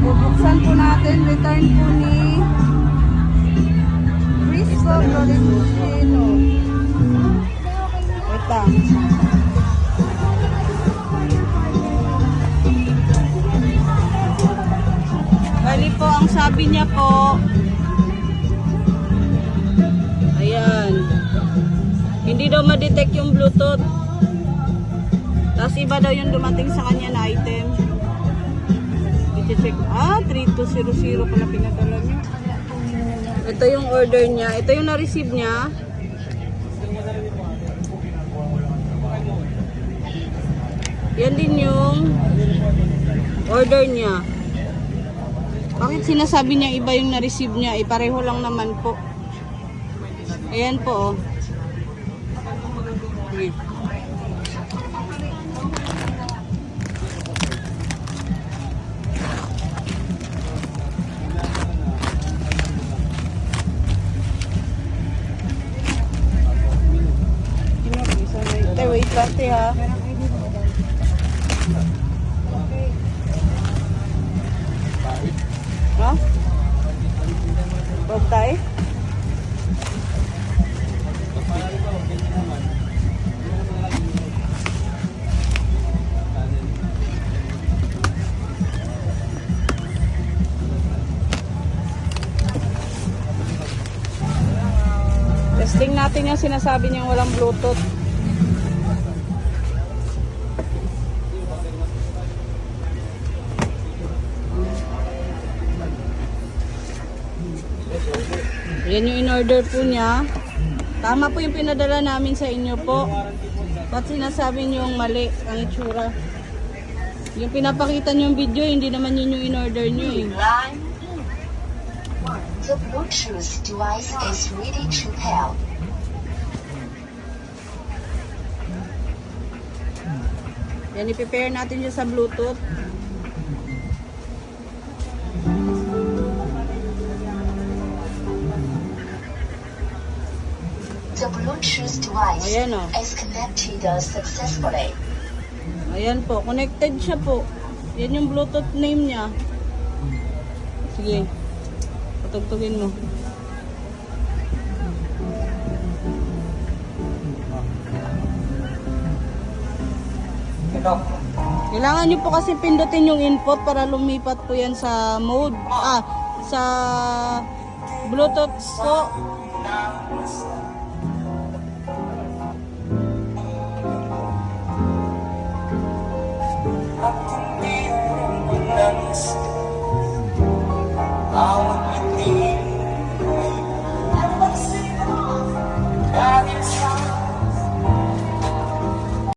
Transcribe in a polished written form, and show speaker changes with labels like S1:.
S1: Bubuksan po natin. Return po ni Frisco Florentino. Wait lang. Bali po, ang sabi niya po, ayan, hindi daw ma-detect yung Bluetooth. Tapos iba daw yung dumating sa kanya na item. I-check. 3200 pala pinadala niya. Ito yung order niya. Ito yung na-receive niya. Yan din yung order niya. Bakit sinasabi niya iba yung na-receive niya? Pareho lang naman po. Ayan po, oh. Okay. Wait lang, ha. Ha? Huwag tayo? Testing natin yung sinasabi niyang walang Bluetooth. Yan yung in-order po niya. Tama po yung pinadala namin sa inyo po. Ba't sinasabi niyo yung mali ang itsura? Yung pinapakita niyo yung video, hindi naman yun yung in-order niyo eh.
S2: The Bluetooth device is ready to pair.
S1: Yan, i-prepare natin siya sa Bluetooth.
S2: The Bluetooth device
S1: Ayan, oh.
S2: is connected successfully.
S1: Ayan po, connected siya po. Yan yung Bluetooth name niya. Sige, patugtugin mo. Kailangan nyo po kasi pindutin yung input para lumipat po yan sa mode. Sa Bluetooth po.